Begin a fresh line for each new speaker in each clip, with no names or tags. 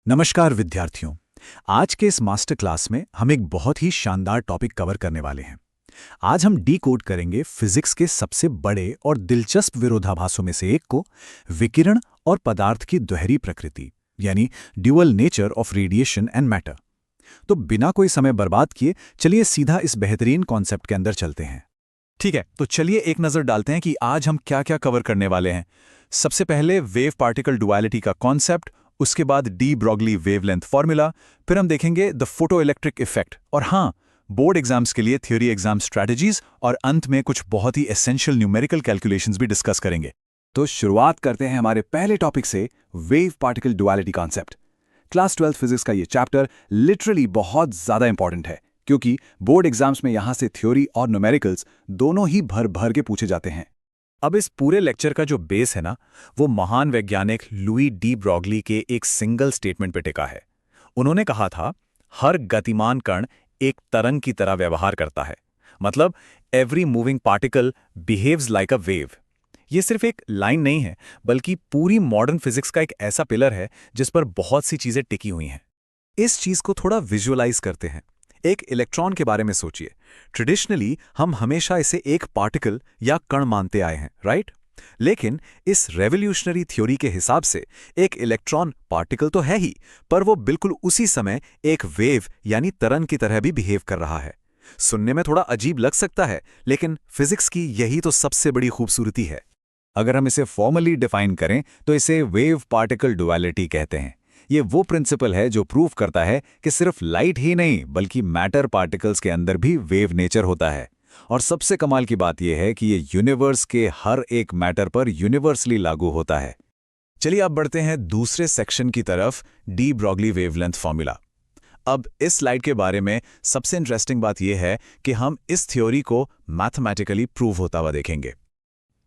नमस्कार विद्यार्थियों। आज के इस मास्टर क्लास में हम एक बहुत ही शानदार टॉपिक कवर करने वाले हैं। आज हम डीकोड करेंगे फिजिक्स के सबसे बड़े और दिलचस्प विरोधाभासों में से एक को, विकिरण और पदार्थ की दोहरी प्रकृति, यानी dual nature of radiation and matter. तो बिना कोई समय बर्बाद किए चलिए सीधा इस बेहतरीन कॉन्सेप्ट के अंदर चलते हैं। ठीक है, तो चलिए एक नज़र डालते हैं कि आज हम क्या क्या कवर करने वाले हैं। सबसे पहले वेव पार्टिकल डुअलिटी का कॉन्सेप्ट, उसके बाद डी ब्रॉगली वेवलेंथ फॉर्मूला, फिर हम देखेंगे द फोटो इलेक्ट्रिक इफेक्ट, और हाँ, बोर्ड एग्जाम्स के लिए थ्योरी एग्जाम स्ट्रैटेजीज, और अंत में कुछ बहुत ही एसेंशियल न्यूमेरिकल कैलकुलेशंस भी डिस्कस करेंगे। तो शुरुआत करते हैं हमारे पहले टॉपिक से, wave particle duality concept. Class 12 physics का ये चैप्टर लिटरली बहुत ज़्यादा इंपॉर्टेंट है, क्योंकि बोर्ड एग्जाम्स में यहाँ से थ्योरी और न्यूमेरिकल्स दोनों ही भर भर के पूछे जाते हैं। अब इस पूरे लेक्चर का जो बेस है ना, वो महान वैज्ञानिक लुई डी ब्रॉगली के एक सिंगल स्टेटमेंट पे टिका है। उन्होंने कहा था, हर गतिमान कण एक तरंग की तरह व्यवहार करता है। मतलब every moving particle behaves like a wave. ये सिर्फ एक लाइन नहीं है, बल्कि पूरी मॉडर्न फिजिक्स का एक ऐसा पिलर है जिस पर बहुत सी चीजें टिकी हुई हैं। इस चीज को थोड़ा विजुअलाइज करते हैं। एक इलेक्ट्रॉन के बारे में सोचिए। ट्रेडिशनली हम हमेशा इसे एक पार्टिकल या कण मानते आए हैं, राइट? लेकिन इस रेवोल्यूशनरी थ्योरी के हिसाब से एक इलेक्ट्रॉन पार्टिकल तो है ही, पर वो बिल्कुल उसी समय एक वेव यानी तरंग की तरह भी बिहेव कर रहा है। सुनने में थोड़ा अजीब लग सकता है, लेकिन फिजिक्स की यही तो सबसे बड़ी खूबसूरती है। अगर हम इसे फॉर्मली डिफाइन करें तो इसे वेव पार्टिकल डुअलिटी कहते हैं। ये वो प्रिंसिपल है जो प्रूव करता है कि सिर्फ लाइट ही नहीं, बल्कि मैटर पार्टिकल्स के अंदर भी वेव नेचर होता है। और सबसे कमाल की बात यह है कि ये यूनिवर्स के हर एक मैटर पर यूनिवर्सली लागू होता है। चलिए अब बढ़ते हैं दूसरे सेक्शन की तरफ, डी ब्रॉगली वेवलेंथ फॉर्मूला। अब इस स्लाइड के बारे में सबसे इंटरेस्टिंग बात यह है कि हम इस थ्योरी को मैथमेटिकली प्रूव होता हुआ देखेंगे।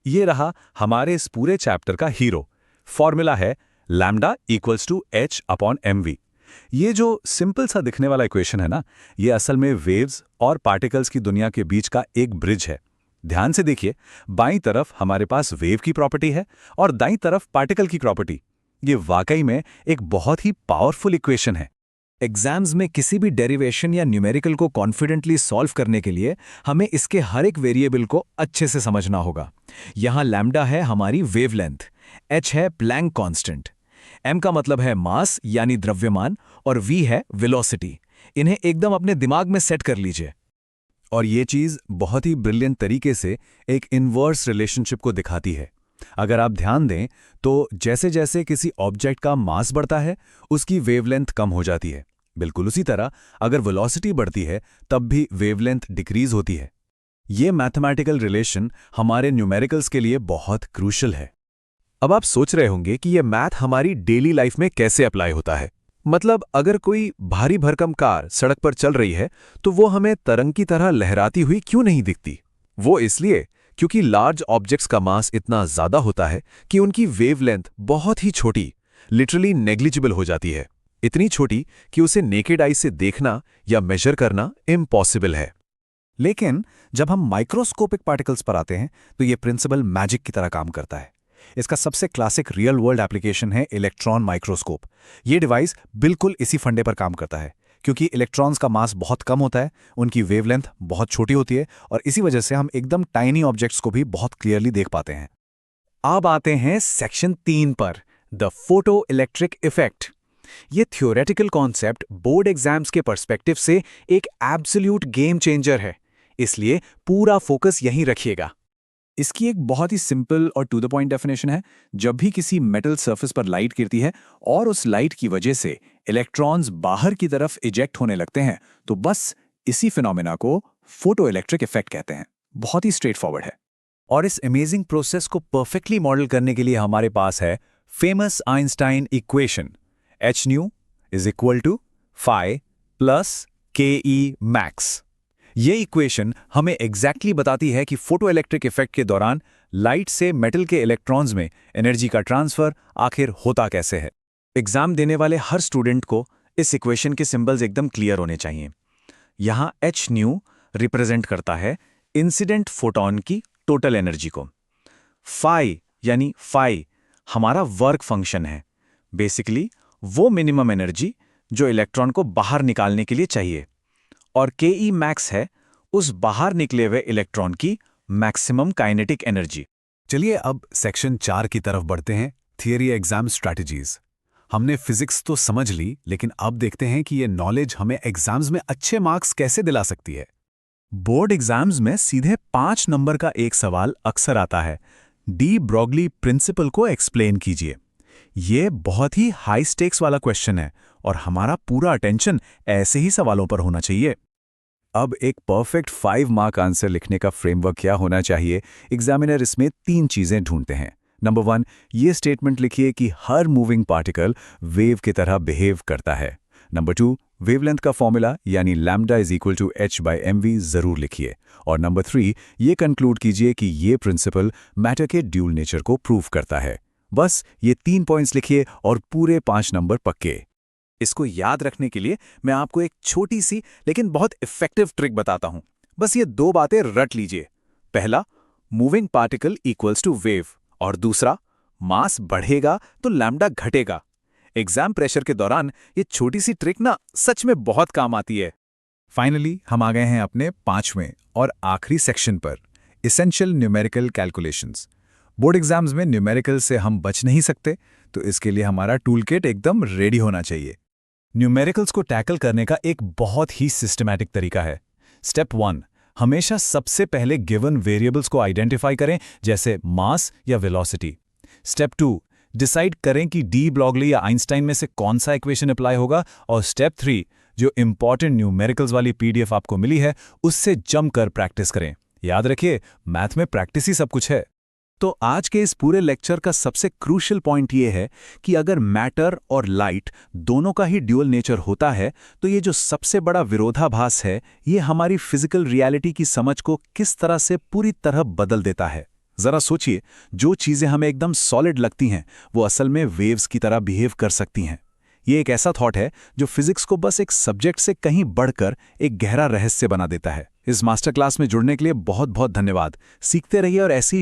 ये रहा हमारे इस पूरे चैप्टर का हीरो। फॉर्मूला है lambda equals to h upon m v. ये जो सिंपल सा दिखने वाला इक्वेशन है ना, ये असल में वेव्स और पार्टिकल्स की दुनिया के बीच का एक ब्रिज है। ध्यान से देखिए, बाईं तरफ हमारे पास वेव की प्रॉपर्टी है और दाईं तरफ पार्टिकल की प्रॉपर्टी। ये वाकई में एक बहुत ही पावरफुल इक्वेशन है। एग्जाम्स में किसी भी डेरिवेशन या न्यूमेरिकल को कॉन्फिडेंटली सॉल्व करने के लिए हमें इसके हर एक वेरिएबल को अच्छे से समझना होगा। यहाँ लैम्डा है हमारी वेवलेंथ, एच है प्लैंक कांस्टेंट, एम का मतलब है मास यानी द्रव्यमान, और वी है वेलोसिटी। इन्हें एकदम अपने दिमाग में सेट कर लीजिए। और ये चीज़ बहुत ही ब्रिलियंट तरीके से एक इनवर्स रिलेशनशिप को दिखाती है। अगर आप ध्यान दें तो जैसे जैसे किसी ऑब्जेक्ट का मास बढ़ता है, उसकी वेवलेंथ कम हो जाती है। बिल्कुल उसी तरह अगर वेलोसिटी बढ़ती है, तब भी वेवलेंथ डिक्रीज होती है। ये मैथमेटिकल रिलेशन हमारे न्यूमेरिकल्स के लिए बहुत क्रूशियल है। अब आप सोच रहे होंगे कि यह मैथ हमारी डेली लाइफ में कैसे अप्लाई होता है। मतलब अगर कोई भारी भरकम कार सड़क पर चल रही है, तो वो हमें तरंग की तरह लहराती हुई क्यों नहीं दिखती? वो इसलिए क्योंकि लार्ज ऑब्जेक्ट्स का मास इतना ज्यादा होता है कि उनकी वेवलेंथ बहुत ही छोटी, लिटरली नेग्लिजिबल हो जाती है। इतनी छोटी कि उसे नेकेड आई से देखना या मेजर करना इम्पॉसिबल है। लेकिन जब हम माइक्रोस्कोपिक पार्टिकल्स पर आते हैं, तो ये प्रिंसिपल मैजिक की तरह काम करता है। इसका सबसे क्लासिक रियल वर्ल्ड एप्लीकेशन है इलेक्ट्रॉन माइक्रोस्कोप। ये डिवाइस बिल्कुल इसी फंडे पर काम करता है, क्योंकि इलेक्ट्रॉन्स का मास बहुत कम होता है, उनकी वेवलेंथ बहुत छोटी होती है, और इसी वजह से हम एकदम टाइनी ऑब्जेक्ट्स को भी बहुत क्लियरली देख पाते हैं। अब आते हैं सेक्शन 3 पर, द फोटो इलेक्ट्रिक इफेक्ट। ये थ्योरेटिकल कॉन्सेप्ट बोर्ड एग्जाम्स के पर्सपेक्टिव से एक एब्सोल्यूट गेम चेंजर है, इसलिए पूरा फोकस यहीं रखिएगा। इसकी एक बहुत ही सिंपल और टू द पॉइंट डेफिनेशन है। जब भी किसी मेटल सरफेस पर लाइट गिरती है और उस लाइट की वजह से इलेक्ट्रॉन्स बाहर की तरफ इजेक्ट होने लगते हैं, तो बस इसी फिनोमेना को फोटो इलेक्ट्रिक इफेक्ट कहते हैं। बहुत ही स्ट्रेट फॉरवर्ड है। और इस अमेजिंग प्रोसेस को परफेक्टली मॉडल करने के लिए हमारे पास है famous Einstein equation, h nu is equal to phi plus k e max. ये इक्वेशन हमें एग्जैक्टली बताती है कि फोटोइलेक्ट्रिक इफेक्ट के दौरान लाइट से मेटल के इलेक्ट्रॉन्स में एनर्जी का ट्रांसफर आखिर होता कैसे है। एग्जाम देने वाले हर स्टूडेंट को इस इक्वेशन के सिंबल्स एकदम क्लियर होने चाहिए। यहाँ एच न्यू रिप्रेजेंट करता है इंसिडेंट फोटॉन की टोटल एनर्जी को। फाई यानी फाई हमारा वर्क फंक्शन है। बेसिकली वो मिनिमम एनर्जी जो इलेक्ट्रॉन को बाहर निकालने के लिए चाहिए, और Ke मैक्स है उस बाहर निकले हुए इलेक्ट्रॉन की मैक्सिमम काइनेटिक एनर्जी।
चलिए अब सेक्शन 4 की तरफ बढ़ते हैं, थियरी एग्जाम स्ट्रैटेजीज। हमने फिजिक्स तो समझ ली, लेकिन अब देखते हैं कि ये नॉलेज हमें एग्जाम्स में अच्छे मार्क्स कैसे दिला सकती है।
बोर्ड एग्जाम्स में सीधे 5 नंबर का एक सवाल अक्सर आता है, डी ब्रॉगली प्रिंसिपल को एक्सप्लेन कीजिए। ये बहुत ही हाई स्टेक्स वाला क्वेश्चन है और हमारा पूरा अटेंशन ऐसे ही सवालों पर होना चाहिए।
अब एक परफेक्ट 5 मार्क आंसर लिखने का फ्रेमवर्क क्या होना चाहिए? एग्जामिनर इसमें 3 चीजें ढूंढते हैं। नंबर 1, ये स्टेटमेंट लिखिए कि हर मूविंग पार्टिकल वेव की तरह बिहेव करता है। नंबर 2, वेवलेंथ का फॉर्मूला यानी lambda is equal to h/mv जरूर लिखिए। और नंबर 3, ये कंक्लूड कीजिए कि ये प्रिंसिपल मैटर के ड्यूल नेचर को प्रूव करता है। बस ये 3 पॉइंट्स लिखिए और पूरे 5 नंबर पक्के।
इसको याद रखने के लिए मैं आपको एक छोटी सी लेकिन बहुत इफेक्टिव ट्रिक बताता हूं। बस ये 2 बातें रट लीजिए। पहला, moving particle equals to wave, और दूसरा, मास बढ़ेगा तो लैम्डा घटेगा। एग्जाम प्रेशर के दौरान ये छोटी सी ट्रिक ना सच में बहुत काम आती है।
फाइनली हम आ गए हैं अपने 5वें और आखिरी सेक्शन पर, essential numerical calculations. Board exams में न्यूमेरिकल से हम बच नहीं सकते, तो इसके लिए हमारा टूल किट एकदम रेडी होना चाहिए। न्यूमेरिकल्स को टैकल करने का एक बहुत ही सिस्टमैटिक तरीका है। स्टेप 1, हमेशा सबसे पहले गिवन वेरिएबल्स को आइडेंटिफाई करें, जैसे मास या वेलोसिटी। स्टेप 2, डिसाइड करें कि डी ब्रॉगली या आइंस्टाइन में से कौन सा इक्वेशन अप्लाई होगा। और स्टेप 3, जो इंपॉर्टेंट न्यूमेरिकल्स वाली पीडीएफ आपको मिली है, उससे जमकर प्रैक्टिस करें। याद रखिए, मैथ में प्रैक्टिस ही सब कुछ है।
तो आज के इस पूरे लेक्चर का सबसे क्रूशियल पॉइंट ये है कि अगर मैटर और लाइट दोनों का ही ड्यूअल नेचर होता है, तो ये जो सबसे बड़ा विरोधाभास है, ये हमारी फिजिकल रियलिटी की समझ को किस तरह से पूरी तरह बदल देता है। जरा सोचिए, जो चीजें हमें एकदम सॉलिड लगती हैं, वो असल में वेव्स की तरह बिहेव कर सकती हैं। ये एक ऐसा थॉट है जो फिजिक्स को बस एक सब्जेक्ट से कहीं बढ़कर एक गहरा रहस्य बना देता है। इस मास्टर क्लास में जुड़ने के लिए बहुत बहुत धन्यवाद। सीखते रहिए और ऐसी